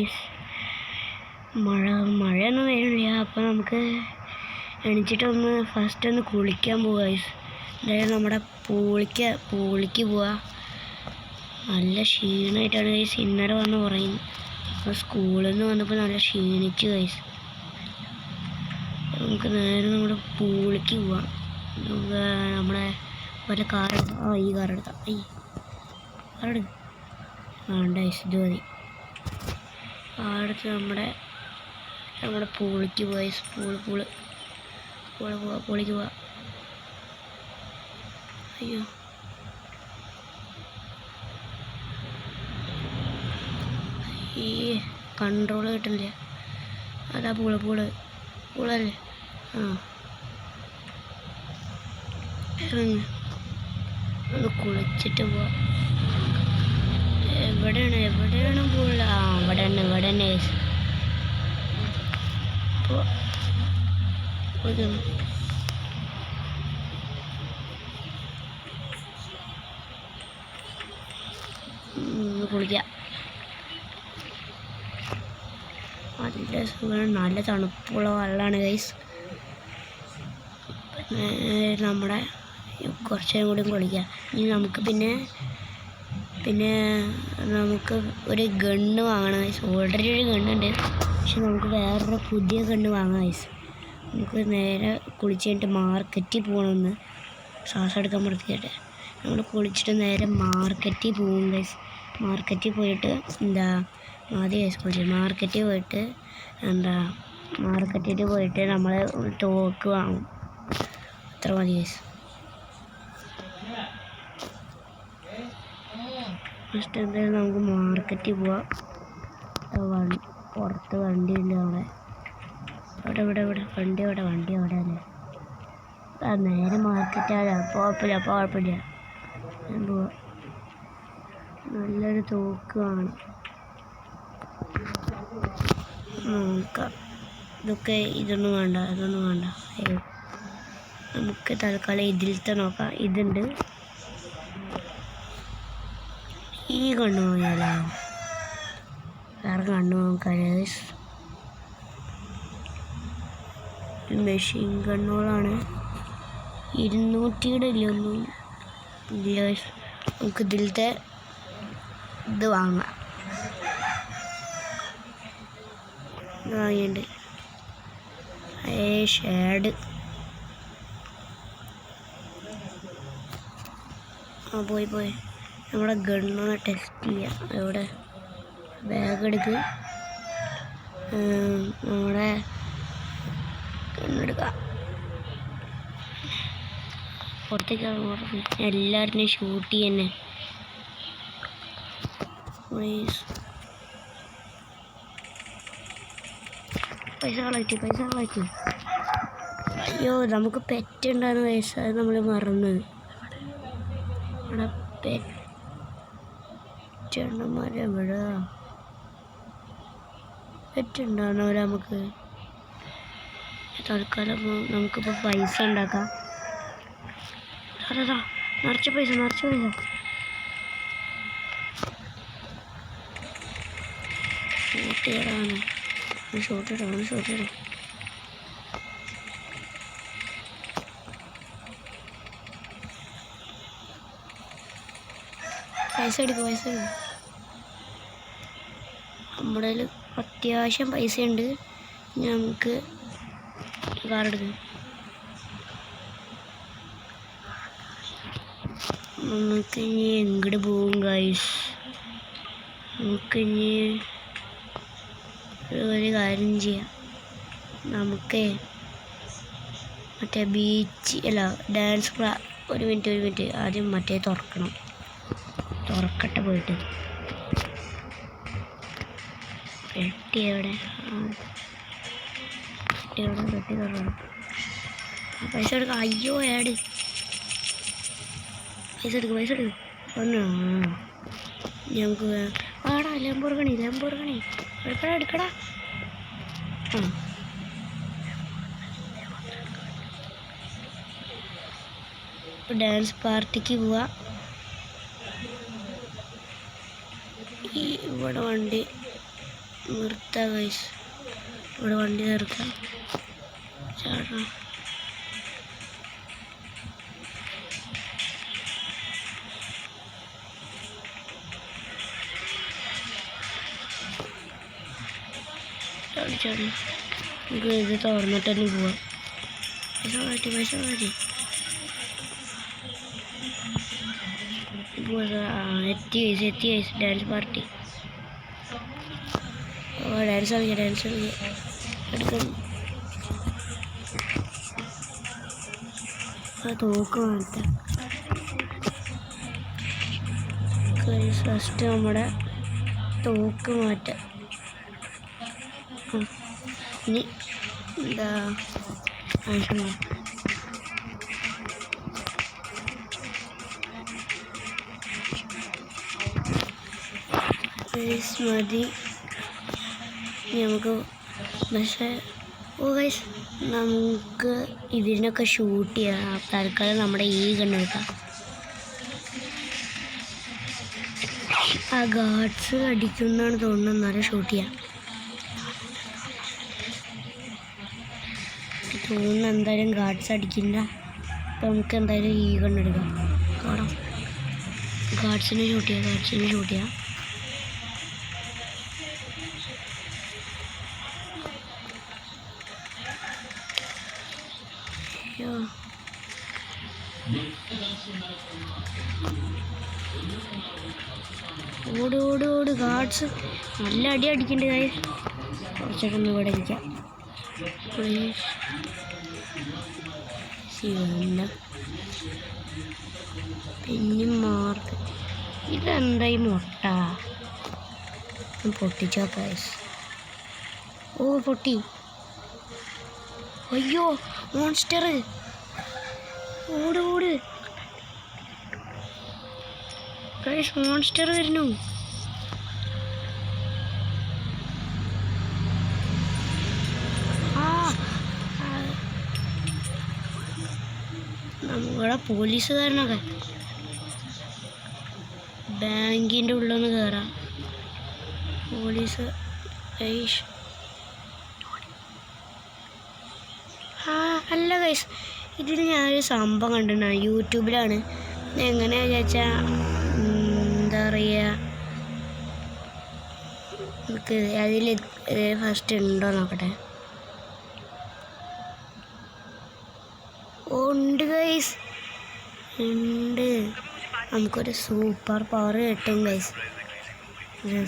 Guys. മഴയൊന്നും വരുന്നില്ല. അപ്പോൾ നമുക്ക് എണീച്ചിട്ടൊന്ന് ഫസ്റ്റ് ഒന്ന് കുളിക്കാൻ പോവുക ഗൈസ്. അതായത് നമ്മുടെ പൂളിക്ക് പോവുക. നല്ല ക്ഷീണമായിട്ടാണ് ഗൈസ് ഇന്നലെ വന്ന് പറയുന്നത്. അപ്പോൾ സ്കൂളിൽ നിന്ന് വന്നപ്പോൾ നല്ല ക്ഷീണിച്ചു ഗൈസ്. നമുക്ക് നേരെ നമ്മുടെ പൂളിക്ക് പോവാം. നമ്മുടെ വല്ല കാറെടുക്കാം. ഈ കാറെടുക്കാം. കാറെടുക്കാം. വേണ്ട ഗൈസ്, ഇത് മതി. കാറെടുത്ത് നമ്മുടെ പൂളിക്ക് പോയി. പൂളിക്ക് പോവാ. അയ്യോ, ഈ കൺട്രോൾ കിട്ടുന്നില്ല. അതാ പൂളല്ലേ. ഒന്ന് കുളിച്ചിട്ട് പോവാ. എവിടെയാണ് പൂള? ഇവിടെ തന്നെ കുളിക്കാം. നല്ല സുഖമാണ്. നല്ല തണുപ്പുള്ള വെള്ളമാണ് ഗൈസ്. നമ്മുടെ കുറച്ച് നേരം കൂടി കുളിക്കാം. ഇനി നമുക്ക് പിന്നെ നമുക്ക് ഒരു ഗണ്ണ് വാങ്ങണം ഗൈസ്. ഓൾറെഡി ഒരു ഗണ്ണുണ്ട്, പക്ഷെ നമുക്ക് വേറൊരു പുതിയ ഗണ്ണ് വാങ്ങാം ഗൈസ്. നമുക്ക് നേരെ കുളിച്ച് കഴിഞ്ഞിട്ട് മാർക്കറ്റിൽ പോകണമെന്ന് ശ്വാസം എടുക്കാൻ നിർത്തിയിട്ട് നമ്മൾ കുളിച്ചിട്ട് നേരെ മാർക്കറ്റിൽ പോകും ഗൈസ്. മാർക്കറ്റിൽ പോയിട്ട് ആദ്യം ഗൈസ് കുളിച്ചു. മാർക്കറ്റിൽ പോയിട്ട് നമ്മൾ തോക്ക് വാങ്ങും. അത്ര മതി ഗൈസ്. ഫസ്റ്റ് എന്തായാലും നമുക്ക് മാർക്കറ്റിൽ പോവാം. പുറത്ത് വണ്ടി ഉണ്ട്. ഇവിടെ വണ്ടി അവിടെ അല്ലേ. നേരെ മാർക്കറ്റാണ്. കുഴപ്പമില്ല. ഞാൻ പോവാം. നല്ലൊരു തോക്ക് വാങ്ങണം. നോക്കാം. ഇതൊന്നും വേണ്ട. നമുക്ക് തൽക്കാലം ഇതിലത്തെ നോക്കാം. ഇതുണ്ട്. ഈ കണ്ണ് വാങ്ങിയാലോ? വേറെ കണ്ണ് നോക്കാം. മെഷീൻ കണ്ണുകളാണ്. 200 ഒന്നും ഇല്ല. നമുക്ക് ഇതിലത്തെ ഇത് വാങ്ങാം. വാങ്ങിയുണ്ട്. ഷേഡ്. പോയി നമ്മുടെ ഗണ്ണൊന്ന് ടെസ്റ്റ് ചെയ്യാം. ഇവിടെ ബാഗ് എടുക്കുക. നമ്മുടെ ഗണ്ണെടുക്കാം. പുറത്തേക്ക് എല്ലാവരുടെയും ഷൂട്ട് ചെയ്യുന്നേ. പൈസ കളക്ട്. അയ്യോ, നമുക്ക് പെറ്റുണ്ടാകുന്ന പൈസ നമ്മൾ മറന്നത്. അവിടെ പെറ്റുണ്ടാകുന്നവരെ നമുക്ക് തൽക്കാലം നമുക്കിപ്പോൾ പൈസ ഉണ്ടാക്കാം. നിറച്ച പൈസ. ഷോട്ട് ഇടാം. പൈസ എടുക്കും. നമ്മുടെ കയ്യിൽ അത്യാവശ്യം പൈസ ഉണ്ട്. നമുക്ക് കാറെടുക്കാം. നമുക്കിനി എങ്ങോട്ട് പോകും ഗൈസ്? നമുക്കിനി ഒരു കാര്യം ചെയ്യാം. നമുക്ക് മറ്റേ ബീച്ച് ഡാൻസ് ഒരു മിനിറ്റ് ആദ്യം മറ്റേ തുറക്കട്ടെ. പോയിട്ട് പെട്ടി എവിടെ? പെട്ടി തുറക്കണം. പൈസ എടുക്കാം. അയ്യോ, പൈസ എടുക്കും. ഞങ്ങൾക്ക് ആടാ ലംബോർഗിനി എടുക്കടാ. ഡാൻസ് പാർട്ടിക്ക് പോവാ. ഇവിടെ വണ്ടി നിർത്താം ഗൈസ്. ഇവിടെ വണ്ടി നിർത്താം. ചാടാം. ചാടി നമുക്ക് ഇത് തുറന്നിട്ട് തന്നെ പോവാം. പൈസ മാറ്റി എത്തി ഡാൻസ് പാർട്ടി. ഡാൻസ് കളിക്കാം എടുക്കും. തോക്ക് മാറ്റാം. ഫസ്റ്റ് നമ്മുടെ തോക്ക് മാറ്റാം. ഇനി എന്താ ആവശ്യം മതി നമുക്ക്. പക്ഷേ ഗൈസ് നമുക്ക് ഇതിനൊക്കെ ഷൂട്ട് ചെയ്യാം. തൽക്കാലം നമ്മുടെ ഈ കണ്ണെടുക്കാം. ആ ഗാർഡ്സ് അടിക്കുന്നതാണ് തോന്നുന്നു. എന്നാലും ഷൂട്ട് ചെയ്യാം തോന്നുന്നു. എന്തായാലും ഗാർഡ്സ് അടിക്കില്ല. അപ്പം നമുക്ക് എന്തായാലും ഈ കണ്ണെടുക്കാം. കാണാം. ഗാർഡ്സിനെ ഷൂട്ട് ചെയ്യാം. ഓട് ഗാർഡ്സ് നല്ല അടി അടിക്കേണ്ട കാര്യം. കുറച്ചൊക്കെ ഒന്ന് ഇവിടെ ഇരിക്കാം. പിന്നെ മാർക്ക് ഇതെന്തായി മുട്ട പൊട്ടിച്ചോ ഗൈസ്. പൊട്ടി. അയ്യോ മോൺസ്റ്റർ. ഓട് ഗൈസ് മോൺസ്റ്റർ വരുന്നു. നമ്മുടെ പോലീസുകാരനൊക്കെ ബാങ്കിൻ്റെ ഉള്ളിലൊന്ന് കയറാം. പോലീസ് അല്ല ഗൈസ്, ഇതിൽ ഞാനൊരു സംഭവം കണ്ടിട്ടുണ്ടാണ്. യൂട്യൂബിലാണ്. എങ്ങനെയാണെന്ന് വെച്ചാൽ എന്താ പറയുക, നമുക്ക് അതിൽ ഫസ്റ്റ് ഉണ്ടോ നോക്കട്ടെ. ഉണ്ട് ഗൈസ്, ഉണ്ട്. നമുക്കൊരു സൂപ്പർ പവർ കിട്ടും ഗൈസ്.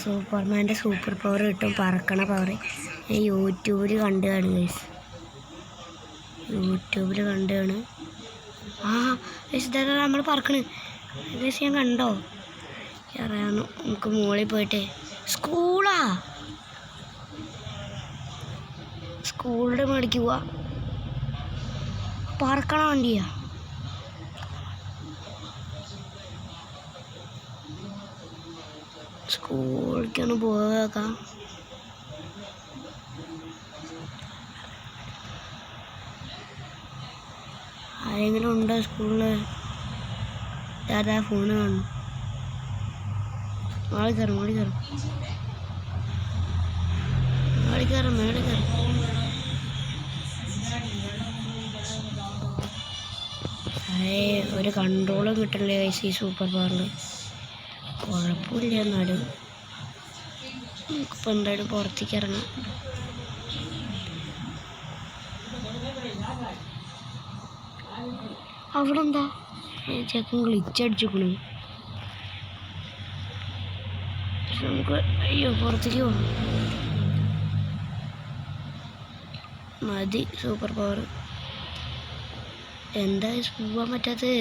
സൂപ്പർമാൻ്റെ സൂപ്പർ പവർ കിട്ടും, പറക്കണ പവർ. ഞാൻ യൂട്യൂബിൽ കണ്ടതാണ് ഗൈസ്. ഗൈസ് ഇതാ നമ്മൾ പറക്കണ് ഗൈസ്. ഞാൻ കണ്ടോ അറിയാമെന്നു. നമുക്ക് മുകളിൽ പോയിട്ടേ സ്കൂളിൻ്റെ മേടിക്ക് പോവാ. പറക്കണ വണ്ടിയാ. സ്കൂളിലേക്കൊന്ന് പോകാം. ആരെങ്കിലും ഉണ്ടോ സ്കൂളിൽ? അതാ ഫോണ് കാണുന്നു. മേളിൽ കയറും. ഒരു കൺട്രോളും കിട്ടില്ല ഗൈസ് ഈ സൂപ്പർ പവറിൽ. കുഴപ്പമില്ല, എന്നാലും നമുക്കിപ്പോൾ എന്തായാലും പുറത്തേക്ക് ഇറങ്ങാം. അവിടെ എന്താ ചെക്കൻ ഗ്ലിച്ചടിച്ചിക്കണു. നമുക്ക് അയ്യോ പുറത്തേക്ക് പോകാം. മതി സൂപ്പർ പവർ. എന്താ പോവാൻ പറ്റാത്തത്?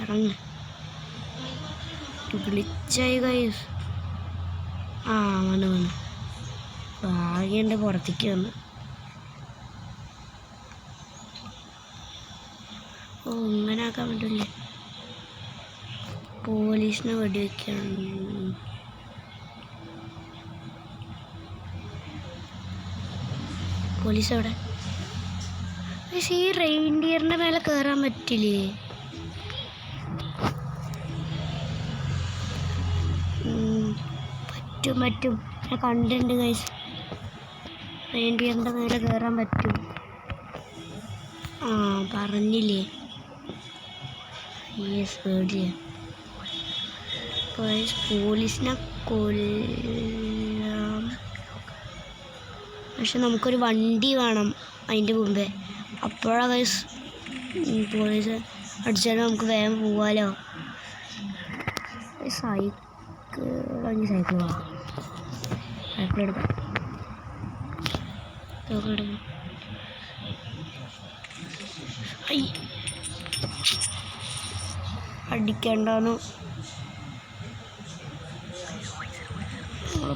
ഇറങ്ങ ഗ്ലിച്ചായി ഗൈസ്. വന്നു ഭാഗ്യൻ്റെ പുറത്തേക്ക് വന്നു. ഇങ്ങനെ ആക്കാൻ പറ്റില്ലേ? പോലീസിനെ വെടിവെക്കണം. പോലീസ് എവിടെ? പക്ഷേ ഈ റെയിൻഡിയറിൻ്റെ മേലെ കയറാൻ പറ്റില്ലേ? പറ്റും ഞാൻ കണ്ടിട്ടുണ്ട് ഗൈസ്. റെയിൻഡിയറിൻ്റെ മേലെ കയറാൻ പറ്റും. ആ പറഞ്ഞില്ലേ യെസ് പേടിയ. പോലീസിനെ കൊല്ലാം. പക്ഷെ നമുക്കൊരു വണ്ടി വേണം അതിൻ്റെ മുമ്പേ. അപ്പോഴാണ് ഗൈസ് പോലീസ് അടിച്ചാലും നമുക്ക് വേഗം പോവാലോ. സൈക്കിൾ വേണം. സൈക്കിൾ എടുക്കാം. അടിക്കണ്ടാന്ന്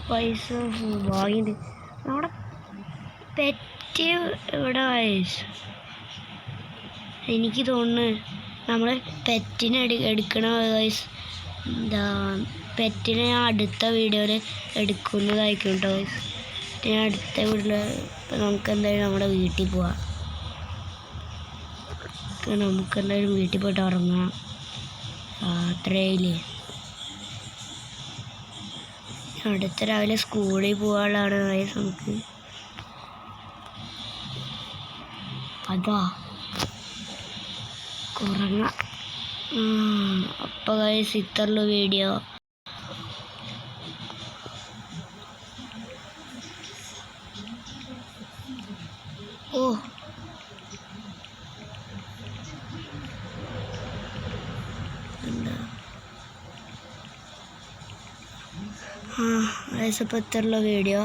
പൈസ വാങ്ങിയിട്ട് നമ്മുടെ പെറ്റ് ഇവിടെ എനിക്ക് തോന്നുന്നു നമ്മൾ പെറ്റിനെ എടുക്കണ വയസ്സ് എന്താ പെറ്റിനെ ഞാൻ അടുത്ത വീഡിയോയിൽ എടുക്കുന്നതായിരിക്കും കേട്ടോ വയസ്സ്. ഞാൻ അടുത്ത വീട്ടിൽ ഇപ്പം നമുക്ക് എന്തായാലും നമ്മുടെ വീട്ടിൽ പോവാം. നമുക്ക് എന്തായാലും വീട്ടിൽ പോയിട്ട് ഉറങ്ങാം. രാത്രിയില്ലേ അടുത്ത രാവിലെ സ്കൂളിൽ പോകാനുള്ളതാണ് വയസ്സ് നമുക്ക്. അതാ ഉറങ്ങാം. അപ്പോൾ ഗൈസ് ഇത്രയുള്ള വീഡിയോ. ഓ എന്താ ഗൈസ് അപ്പോൾ ഇത്രയുള്ള വീഡിയോ.